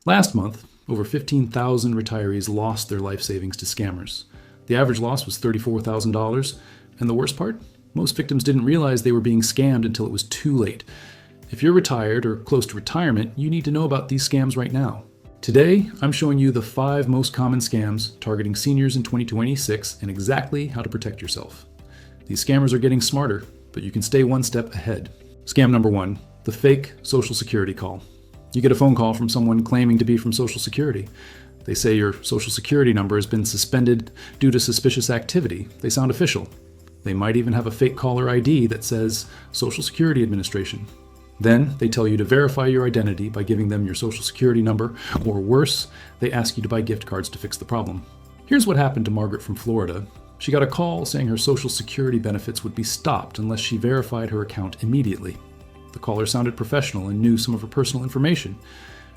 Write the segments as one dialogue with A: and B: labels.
A: Last month, over 15,000 retirees lost their life savings to scammers. The average loss was $34,000, and the worst part? Most victims didn't realize they were being scammed until it was too late. If you're retired or close to retirement, you need to know about these scams right now. Today, I'm showing you the 5 most common scams targeting seniors in 2026 and exactly how to protect yourself. These scammers are getting smarter, but you can stay one step ahead. Scam number 1, the fake Social Security call. You get a phone call from someone claiming to be from Social Security. They say your Social Security number has been suspended due to suspicious activity. They sound official. They might even have a fake caller ID that says Social Security Administration. Then they tell you to verify your identity by giving them your Social Security number, or worse, they ask you to buy gift cards to fix the problem. Here's what happened to Margaret from Florida. She got a call saying her Social Security benefits would be stopped unless she verified her account immediately. The caller sounded professional and knew some of her personal information.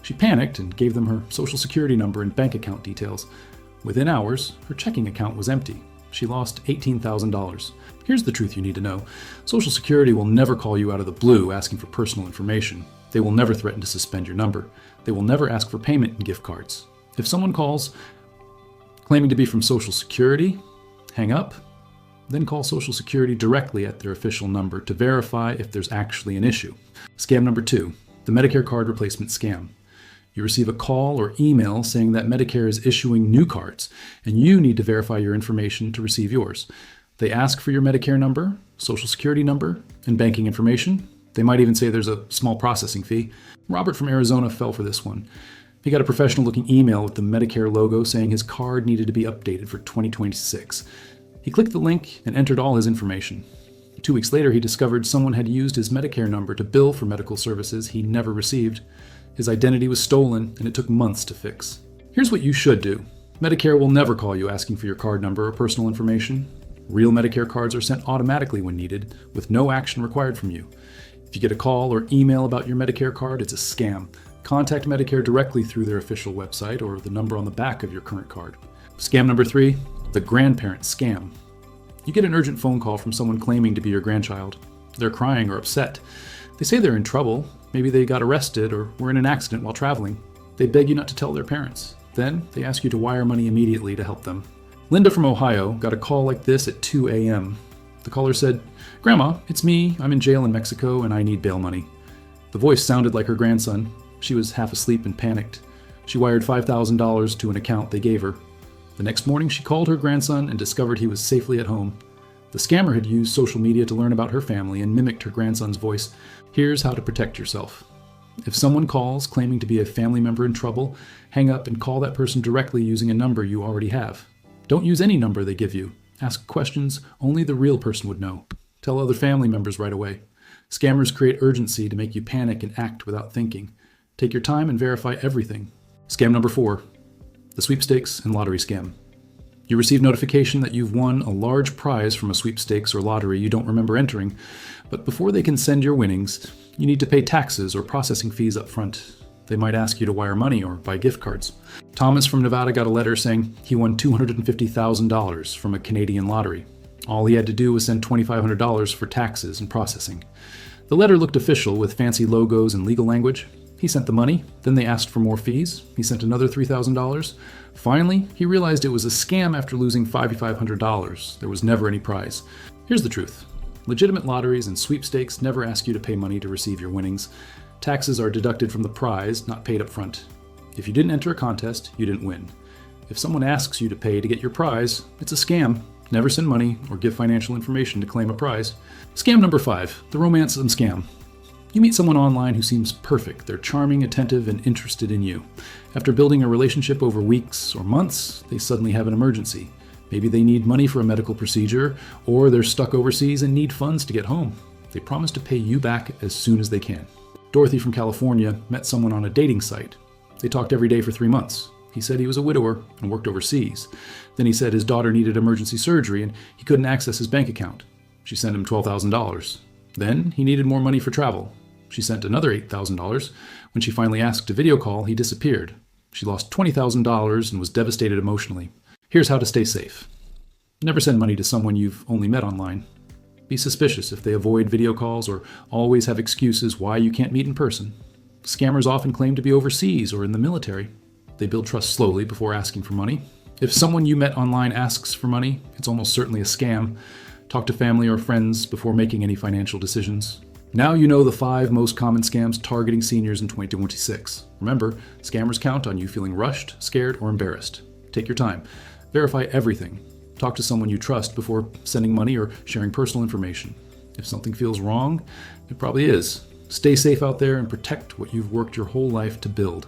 A: She panicked and gave them her Social Security number and bank account details. Within hours, her checking account was empty. She lost $18,000. Here's the truth you need to know. Social Security will never call you out of the blue asking for personal information. They will never threaten to suspend your number. They will never ask for payment in gift cards. If someone calls claiming to be from Social Security, hang up. Then call Social Security directly at their official number to verify if there's actually an issue. Scam number 2, the Medicare card replacement scam. You receive a call or email saying that Medicare is issuing new cards, and you need to verify your information to receive yours. They ask for your Medicare number, Social Security number, and banking information. They might even say there's a small processing fee. Robert from Arizona fell for this one. He got a professional-looking email with the Medicare logo saying his card needed to be updated for 2026. He clicked the link and entered all his information. 2 weeks later, he discovered someone had used his Medicare number to bill for medical services he never received. His identity was stolen, and it took months to fix. Here's what you should do. Medicare will never call you asking for your card number or personal information. Real Medicare cards are sent automatically when needed, with no action required from you. If you get a call or email about your Medicare card, it's a scam. Contact Medicare directly through their official website or the number on the back of your current card. Scam number 3, the Grandparent scam. You get an urgent phone call from someone claiming to be your grandchild. They're crying or upset. They say they're in trouble. Maybe they got arrested or were in an accident while traveling. They beg you not to tell their parents. Then they ask you to wire money immediately to help them. Linda from Ohio got a call like this at 2 a.m. The caller said, "Grandma, it's me. I'm in jail in Mexico and I need bail money." The voice sounded like her grandson. She was half asleep and panicked. She wired $5,000 to an account they gave her. The next morning, she called her grandson and discovered he was safely at home. The scammer had used social media to learn about her family and mimicked her grandson's voice. Here's how to protect yourself. If someone calls claiming to be a family member in trouble, hang up and call that person directly using a number you already have. Don't use any number they give you. Ask questions only the real person would know. Tell other family members right away. Scammers create urgency to make you panic and act without thinking. Take your time and verify everything. Scam number 4, the sweepstakes and lottery scam. You receive notification that you've won a large prize from a sweepstakes or lottery you don't remember entering, but before they can send your winnings, you need to pay taxes or processing fees up front. They might ask you to wire money or buy gift cards. Thomas from Nevada got a letter saying he won $250,000 from a Canadian lottery. All he had to do was send $2,500 for taxes and processing. The letter looked official with fancy logos and legal language. He sent the money, then they asked for more fees. He sent another $3,000. Finally, he realized it was a scam after losing $5,500. There was never any prize. Here's the truth. Legitimate lotteries and sweepstakes never ask you to pay money to receive your winnings. Taxes are deducted from the prize, not paid up front. If you didn't enter a contest, you didn't win. If someone asks you to pay to get your prize, it's a scam. Never send money or give financial information to claim a prize. Scam number 5, the romance scam. You meet someone online who seems perfect. They're charming, attentive, and interested in you. After building a relationship over weeks or months, they suddenly have an emergency. Maybe they need money for a medical procedure, or they're stuck overseas and need funds to get home. They promise to pay you back as soon as they can. Dorothy from California met someone on a dating site. They talked every day for 3 months. He said he was a widower and worked overseas. Then he said his daughter needed emergency surgery and he couldn't access his bank account. She sent him $12,000. Then he needed more money for travel. She sent another $8,000. When she finally asked to video call, he disappeared. She lost $20,000 and was devastated emotionally. Here's how to stay safe. Never send money to someone you've only met online. Be suspicious if they avoid video calls or always have excuses why you can't meet in person. Scammers often claim to be overseas or in the military. They build trust slowly before asking for money. If someone you met online asks for money, it's almost certainly a scam. Talk to family or friends before making any financial decisions. Now you know the 5 most common scams targeting seniors in 2026. Remember, scammers count on you feeling rushed, scared, or embarrassed. Take your time. Verify everything. Talk to someone you trust before sending money or sharing personal information. If something feels wrong, it probably is. Stay safe out there and protect what you've worked your whole life to build.